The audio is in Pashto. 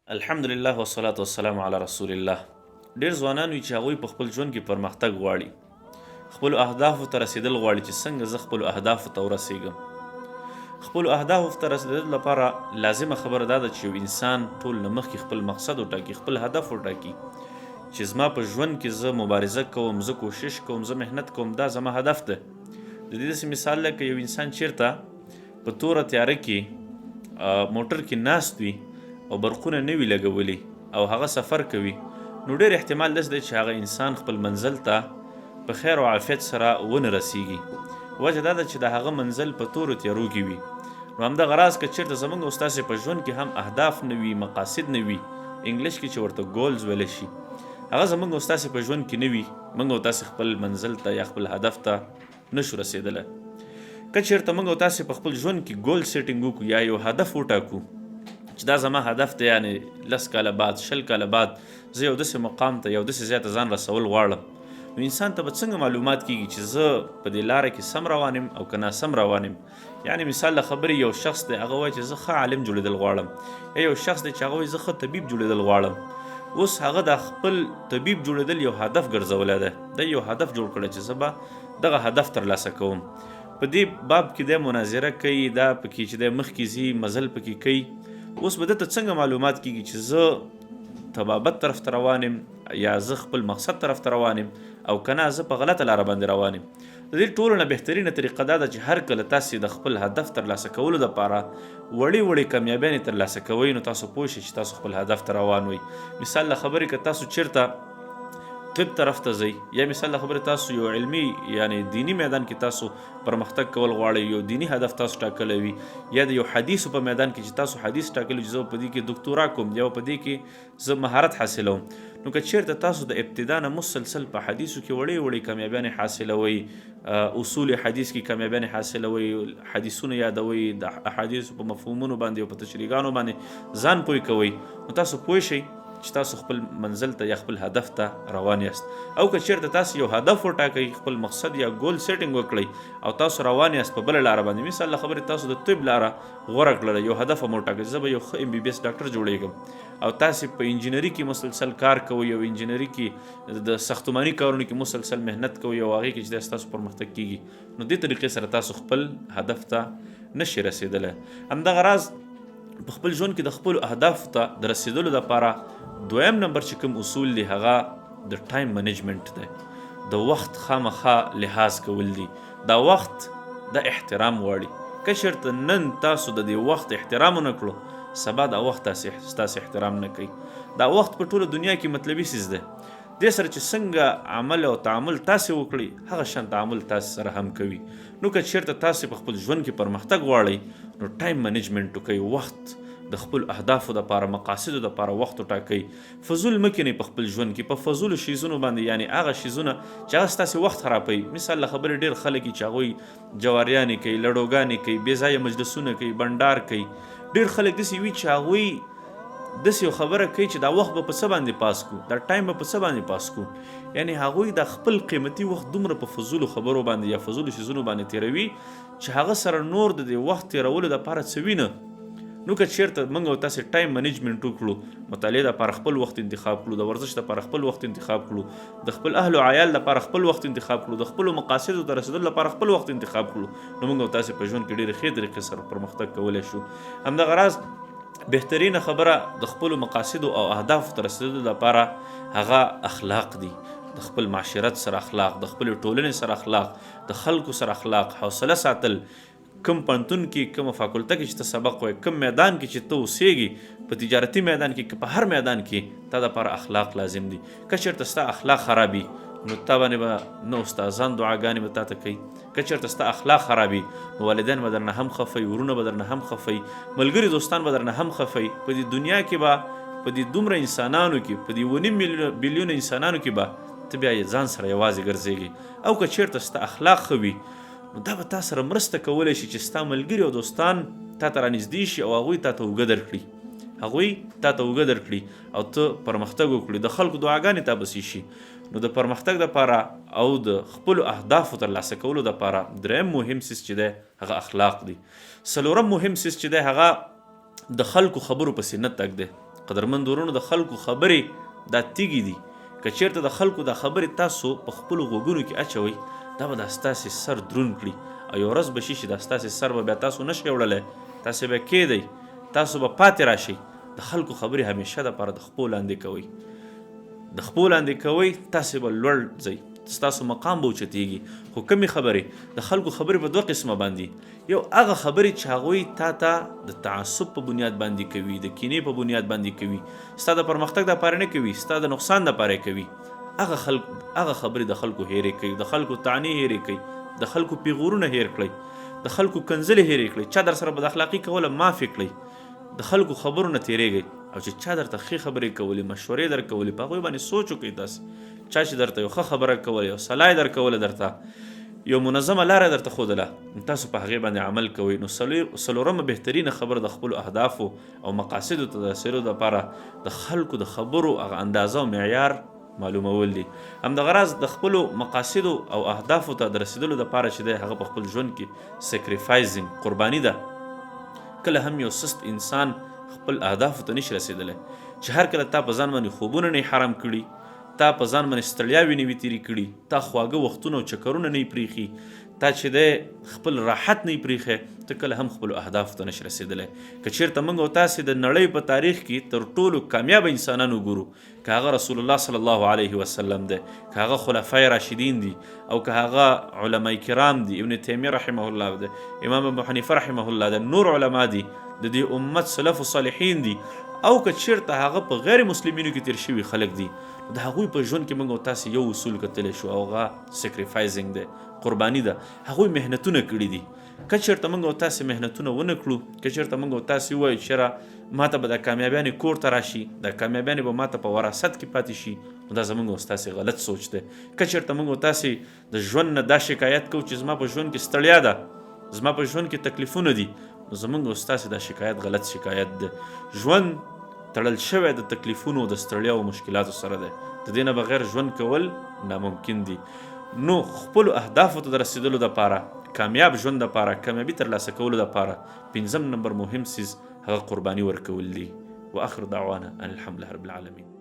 الحمدلله والصلاة والسلام علی رسول الله. ډیر ځوانان وي چې هغوی په خپل ژوند کې پرمختګ غواړي، خپلو اهدافو ته رسیدل غواړي چې څنګه زه خپلو اهدافو ته ورسیږم. خپلو اهدافو ته رسیدل لپاره لازمه خبره دا ده چې یو انسان ټول نه مخکې خپل مقصد وټاکي، خپل هدف وټاکي چې زما په ژوند کې زه مبارزه کوم، زه کوشش کوم، زه محنت کوم، دا زما هدف ده. د دې داسې مثال لکه یو انسان چیرته په توره تیاره کې موټر کې ناست وي او برقونه نه وي لګولي او هغه سفر کوي، نو ډېر احتمال داسې دی چې هغه انسان خپل منزل ته په خیر او عافیت سره ونه رسیږي. وجه دا ده چې د هغه منزل په تورو تیارو کې وي. نو همدغه راز که چېرته زموږ او ستاسې په ژوند کې هم اهداف نه وي، مقاصد نه وي، انګلیش کې چې ورته ګولز ویلی شي، هغه زموږ او ستاسې په ژوند کې نه وي، موږ او تاسې خپل منزل ته یا خپل هدف ته نشو رسېدلی. که چېرته موږ او تاسې په خپل ژوند کې ګول سیټینګ وکړو یا یو هدف وټاکو چې دا زما هدف دی، یعنې 10 کاله بعد 20 کاله بعد زه یو داسې مقام ته یو داسې ځای ته ځان رسول غواړم، نو انسان ته به څنګه معلومات کېږي چې زه په دې لاره کې سم روان یم او که ناسم روان یم. یعنې مثال له خبرې یو شخص دی هغه وایي چې زه ښه عالم جوړېدل غواړم، یا یو شخص دی چې هغه وایي زه ښه طبیب جوړېدل غواړم. اوس هغه د خپل طبیب جوړېدل یو هدف ګرځولی دی، دی یو هدف جوړ کړی چې زه به دغه هدف ترلاسه کوم. په دې باب کې دی مناظره کوي، دا پکې چې دی مخکې ځي مزل پکې کوي. اوس به دته څنګه معلومات کېږي چې زه طبابت طرف ته روان یم یا زه خپل مقصد طرف ته روان یم او که نه زه په غلطه لاره باندې روان یم. د دې ټولو نه بهترینه طریقه دا ده چې هر کله تاسې د خپل هدف ترلاسه کولو دپاره وړې وړې کامیابیانې ترلاسه کوئ، نو تاسو پوه شئ چې تاسو خپل هدف ته روان وئ. مثال له خبرې که تاسو چیرته طب طرف ته ځئ، یا مثال له خبرې تاسو یو علمي یعنی دینی میدان کې تاسو پرمختګ کول غواړئ، یو دینی هدف تاسو ټاکلی وي، یا د یو حدیثو په میدان کې چې تاسو حدیث ټاکلی چې زه په دې کې دکتورا کوم یا په دې کې زه مهارت حاصلوم، نو که چیرته تاسو د ابتدا نه مسلسل په حدیثو کې وړې وړې کامیابیانې حاصلوئ، اصول حدیث کې کامیابیانې حاصلوئ، حدیثونه یادوئ، د احادیثو په مفهومونو باندې او په تشریحګانو باندې ځان پوه کوئ، نو تاسو پوه شئ چې تاسو خپل منزل ته یا خپل هدف ته روان یاست. او که چیرته تاسو یو هدف وټاکئ، خپل مقصد یا ګول سیټینګ وکړئ او تاسو روان یاست په بله لاره باندې، مثال له خبرې تاسو د طب لاره غوره کړله، یو هدف هم وټاکئ زه به یو ښه MBBS ډاکټر جوړېږم، او تاسې په انجینري کې مسلسل کار کوئ او انجینري کې د ساختماني کارونو کې مسلسل محنت کوئ او هغې کې چې تاسو پرمختګ کېږي، نو دې طریقې سره تاسو خپل هدف ته نشئ رسېدلی. همدغه راز په خپل ژوند کې د خپلو اهدافو ته د رسېدلو دپاره دویم نمبر چې کوم اصول دی هغه د ټایم منیجمنټ دی، د وخت خامخا لحاظ کول دي. دا وخت د احترام غواړي. که چېرته نن تاسو د دې وخت احترام ونه کړو، سبا دا وخت ستاسې احترام نه کوي. دا وخت په ټوله دنیا کې مطلبي څیز دی. دې سره چې څنګه عمل او تعامل تاسې وکړئ، هغه شان تعامل تاسې سره هم کوي. نو که چېرته تاسې په خپل ژوند کې پرمختګ غواړئ، نو ټایم منیجمنټ وکئ، وخت د خپل اهدافو دپاره مقاصدو دپاره وخت وټاکئ. فضول مه کینئ په خپل ژوند کې، په فضولو شیزونو باندې، یعنې هغه شیزونه چې هغه ستاسې وخت خرابوي. مثال له خبرې ډېر خلک چې هغوی جواریانې کوي، لډوګانې کوي، بې ځایه مجلسونه کوي، بنډار کوي. ډېر خلک داسې وي چې هغوی داسې یو خبره کوي چې دا وخت به په څه باندې پاس کړو، دا ټایم به په څه باندې پاس کړو، یعنې هغوی د خپل قیمتي وخت دومره په فضولو خبرو باندې یا فضولو شیزونو باندې تېروي چې هغه سره نور د دې وخت تېرولو دپاره څه وي نه. نو که چېرته موږ او تاسې ټایم منیجمنټ وکړو، مطالعې دپاره خپل وخت انتخاب کړو، د ورزش دپاره خپل وخت انتخاب کړو، د خپل اهل و عیال دپاره خپل وخت انتخاب کړو، د خپلو مقاصدو ته رسېدلو لپاره خپل وخت انتخاب کړو، نو موږ او تاسې په ژوند کې ډېرې ښې طریقې سره پرمختګ کولی شو. همدغه راز بهترینه خبره د خپلو مقاصدو او اهدافو ته رسېدلو لپاره هغه اخلاق دي. د خپل معاشرت سره اخلاق، د خپلې ټولنې سره اخلاق، د خلکو سره اخلاق، حوصله ساتل. کم پوهنتون کې، کومه فاکولته کې چې ته سبق وایې، کم میدان کې چې ته اوسېږي، په تجارتي میدان کې که په هر میدان کې، تا دپاره اخلاق لازم دي. که چېرته ستا اخلاق خرابي، نو تا باندې به نه استادان دعاګانې به تا ته کوي. که چېرته ستا اخلاق خرابي، نو والدین به درنه هم خفوي، ورونه به درنه هم خفوي، ملګري دوستان به درنه هم خفوي. په دې دنیا کې به په دې دومره انسانانو کې، په دې 1.5 بلیونه انسانانو کې به ته بیا ځان سره یوازې ګرځېږي. او که چېرته ستا اخلاق ښه وي، نو دا به تا سره مرسته کولی شي چې ستا ملګري او دوستان تا ته رانږدې شي او هغوی تا ته اوږه درکړي، او ته پرمختګ وکړي، د خلکو دعاګانې تا پسې شي. نو د پرمختګ دپاره او د خپلو اهدافو ترلاسه کولو دپاره دریم مهم څیز چې دی هغه اخلاق دی. څلورم مهم څیز چې دی هغه د خلکو خبرو پسې نه تګ دی. قدرمند ورونو د خلکو خبرې دا تیږې دي. که چېرته د خلکو دا خبرې تاسو په خپلو غوږونو کې اچوئ دا به دا ستاسې سر دروند کړي او یو ورځ به شي چې دا ستاسې سر به بیا تاسو نشئ وړلی، تاسې به کېدئ، تاسو به پاتې راشئ. د خلکو خبرې همیشه دپاره د خپو لاندې کوئ، د خپو لاندې کوئ، تاسې به لوړ ځئ، ستاسو مقام به اوچتېږي. خو کمې خبرې د خلکو خبرې په دوه قسمه باندې، یو هغه خبرې چې هغوی تا ته د تعصب په بنیاد باندې کوي، د کینې په بنیاد باندې کوي، ستا د پرمختګ دپاره نه کوي، ستا د نقصان دپاره کوي. هغه خبرې د خلکو هېرې کوي، د خلکو طعنې هېرې کوي، د خلکو پیغورونه هېر کړئ، د خلکو کنځلې هېرې کړئ، چا در سره بد اخلاقي کوله معافې کړئ، د خلکو خبرو نه تېرېږئ. او چې چا درته ښې خبرې کولې، مشورې در کولې، په هغوی باندې سوچ وکړئ. تاسې چا چې درته یو ښه خبره کوله، یو صلاح یې در کوله، درته یو منظمه لاره درته ښودله، تاسو په هغې باندې عمل کوئ. نو څلورمه بهترینه خبره د خپلو اهدافو او مقاصدو ته د رسېدو دپاره د خلکو د خبرو هغه اندازه او معیار معلومول دي. همدغه راز د خپلو مقاصدو او اهدافو ته د رسېدلو دپاره چې دی هغه په خپل ژوند کې سیکریفایزینګ قرباني ده. کله هم یو سست انسان خپل اهدافو ته نشي رسېدلی چې هر کله تا په ځان باندې خوبونه نه حرام کړي، تا په ځان باندې ستړیاوې نه وي تېرې کړي، تا خواږه وختونه او چکرونه نه یې پرېښي، تا چې دی خپل راحت نه یې پرېښی، ته کله هم خپلو اهدافو ته نشي رسېدلی. که چېرته موږ او تاسې د نړۍ په تاریخ کې تر ټولو کامیابه انسانان وګورو، که هغه رسول الله صلی الله علیه وسلم دی، که هغه خلفای راشدین دي، او که هغه علما کرام دي، ابن تیمیه رحمه الله دی، امام ابو حنیفه رحمه الله دی، نور علما دي، د دې امت سلف صالحین دي، او که چېرته هغه په غیر مسلمینو کې تیر شوي خلک دي، د هغوی په ژوند کې موږ او تاسې یو اصول کتلی شو، او هغه سیکریفایزینګ دی، قرباني ده. هغوی محنتونه کړي دي. که چېرته موږ او تاسې محنتونه ونه کړو، که چېرته موږ او تاسې ووایو چې یاره ما ته به دا کامیابیانې کور ته راشي، دا کامیابیانې به ما ته په وراثت کې پاتې شي، نو دا زموږ او ستاسې غلط سوچ دی. که چېرته موږ او تاسې د ژوند نه دا شکایت کوو چې زما په ژوند کې ستړیا ده، زما په ژوند کې تکلیفونه دي، نو زموږ او ستاسې دا شکایت غلط شکایت دی. ژوند تړل شوی د تکلیفونو، د ستړیا او مشکلاتو سره دی. د دې نه بغیر ژوند کول ناممکن دي. نو خپلو اهدافو ته د رسېدلو دپاره، کامیاب ژوند دپاره، کامیابي ترلاسه کولو دپاره 5 نمبر مهم څیز هغه قرباني ورکول دي. واخر دعوانا ان الحمد لله رب العالمین.